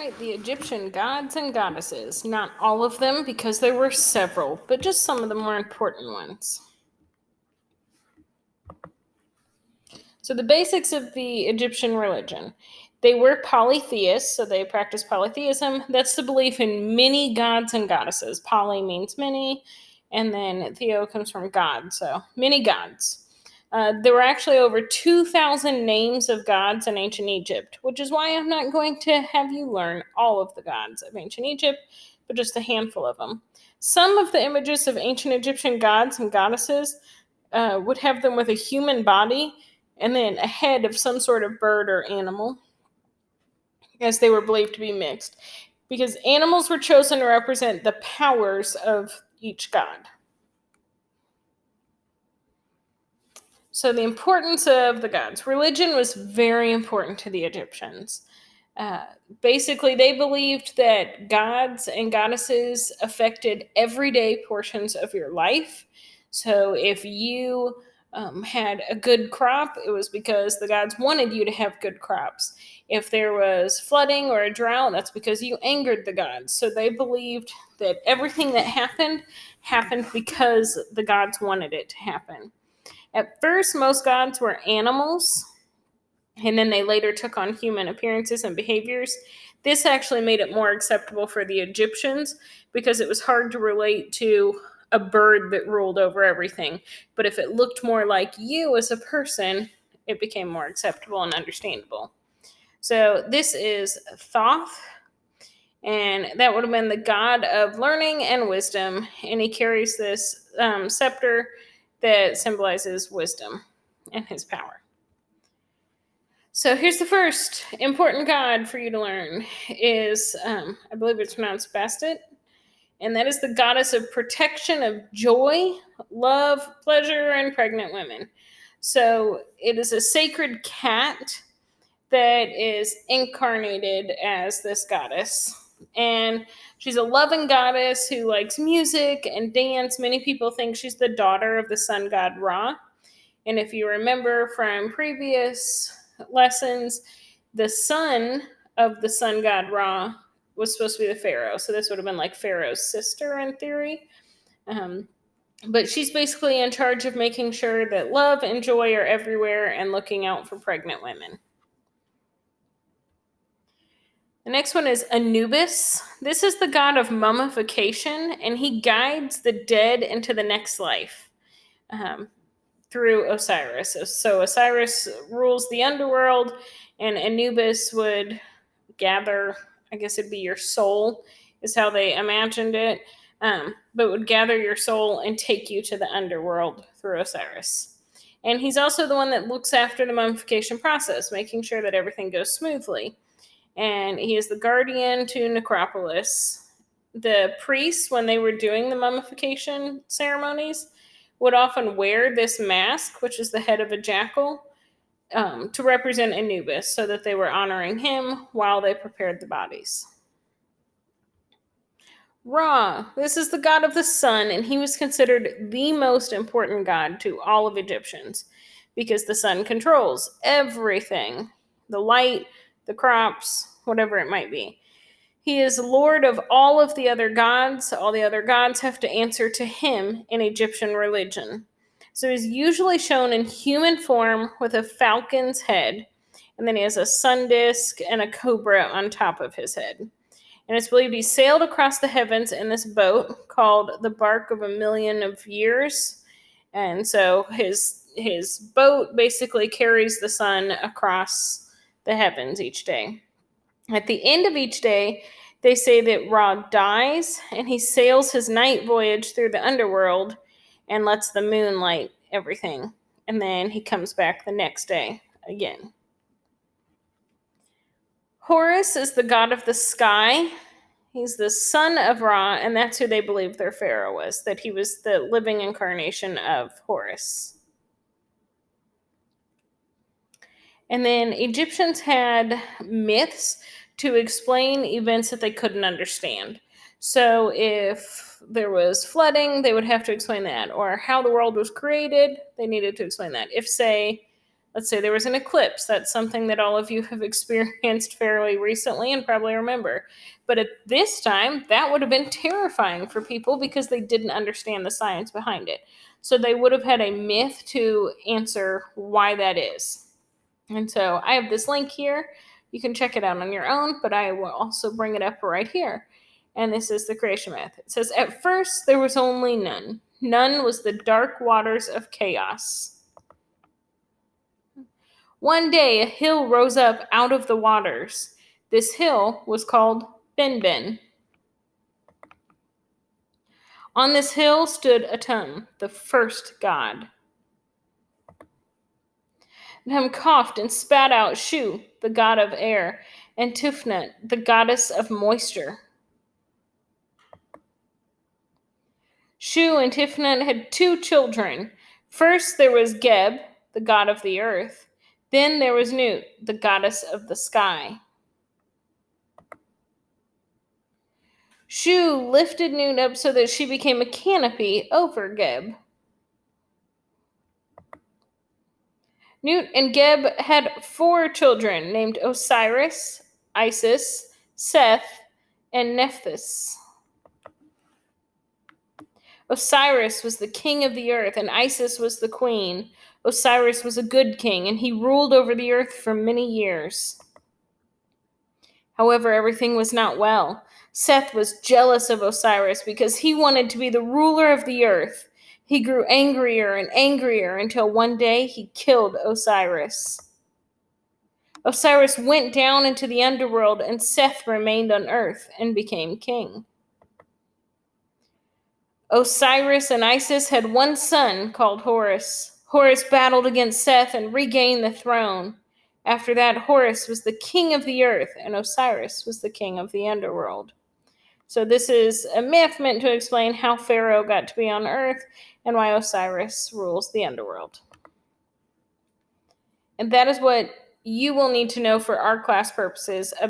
Right, the Egyptian gods and goddesses. Not all of them, because there were several, but just some of the more important ones. So, the basics of the Egyptian religion. They were polytheists, so they practiced polytheism. That's the belief in many gods and goddesses. Poly means many, and then theo comes from God, so many gods. There were actually over 2,000 names of gods in ancient Egypt, which is why I'm not going to have you learn all of the gods of ancient Egypt, but just a handful of them. Some of the images of ancient Egyptian gods and goddesses would have them with a human body and then a head of some sort of bird or animal, as they were believed to be mixed, because animals were chosen to represent the powers of each god. So, the importance of the gods. Religion was very important to the Egyptians. Uh, Basically, they believed that gods and goddesses affected everyday portions of your life. So, if you had a good crop, it was because the gods wanted you to have good crops. If there was flooding or a drought, that's because you angered the gods. So, they believed that everything that happened because the gods wanted it to happen. At first, most gods were animals, and then they later took on human appearances and behaviors. This actually made it more acceptable for the Egyptians because it was hard to relate to a bird that ruled over everything. But if it looked more like you as a person, it became more acceptable and understandable. So this is Thoth, and that would have been the god of learning and wisdom. And he carries this scepter that symbolizes wisdom and his power. So here's the first important god for you to learn is, I believe it's pronounced Bastet, and that is the goddess of protection, of joy, love, pleasure, and pregnant women. So it is a sacred cat that is incarnated as this goddess. And she's a loving goddess who likes music and dance. Many people think she's the daughter of the sun god Ra. And if you remember from previous lessons, the son of the sun god Ra was supposed to be the pharaoh. So this would have been like Pharaoh's sister in theory. Um, but she's basically in charge of making sure that love and joy are everywhere and looking out for pregnant women. The next one is Anubis. This is the god of mummification, and he guides the dead into the next life through Osiris. So Osiris rules the underworld, and Anubis would gather, I guess it'd be your soul, is how they imagined it, but would gather your soul and take you to the underworld through Osiris. And he's also the one that looks after the mummification process, making sure that everything goes smoothly. And he is the guardian to Necropolis. The priests, when they were doing the mummification ceremonies, would often wear this mask, which is the head of a jackal, to represent Anubis, so that they were honoring him while they prepared the bodies. Ra, this is the god of the sun, and he was considered the most important god to all of Egyptians because the sun controls everything, the light, the crops, whatever it might be. He is lord of all of the other gods. All the other gods have to answer to him in Egyptian religion. So he's usually shown in human form with a falcon's head, and then he has a sun disk and a cobra on top of his head. And it's believed he sailed across the heavens in this boat called the Bark of a Million of Years. And so his boat basically carries the sun across the heavens each day. At the end of each day, they say that Ra dies and he sails his night voyage through the underworld and lets the moon light everything. And then he comes back the next day again. Horus is the god of the sky. He's the son of Ra, and that's who they believe their pharaoh was, that he was the living incarnation of Horus. And then Egyptians had myths to explain events that they couldn't understand. So if there was flooding, they would have to explain that. Or how the world was created, they needed to explain that. If, say, let's say there was an eclipse. That's something that all of you have experienced fairly recently and probably remember. But at this time, that would have been terrifying for people because they didn't understand the science behind it. So they would have had a myth to answer why that is. And so I have this link here. You can check it out on your own, but I will also bring it up right here. And this is the creation myth. It says, at first there was only none. None was the dark waters of chaos. One day a hill rose up out of the waters. This hill was called Benben. On this hill stood Atum, the first god. Atum coughed and spat out Shu, the god of air, and Tufnut, the goddess of moisture. Shu and Tufnut had 2 children. First there was Geb, the god of the earth. Then there was Nut, the goddess of the sky. Shu lifted Nut up so that she became a canopy over Geb. Nut and Geb had 4 children named Osiris, Isis, Seth, and Nephthys. Osiris was the king of the earth, and Isis was the queen. Osiris was a good king, and he ruled over the earth for many years. However, everything was not well. Seth was jealous of Osiris because he wanted to be the ruler of the earth. He grew angrier and angrier until one day he killed Osiris. Osiris went down into the underworld, and Seth remained on earth and became king. Osiris and Isis had one son called Horus. Horus battled against Seth and regained the throne. After that, Horus was the king of the earth, and Osiris was the king of the underworld. So this is a myth meant to explain how Pharaoh got to be on earth and why Osiris rules the underworld. And that is what you will need to know for our class purposes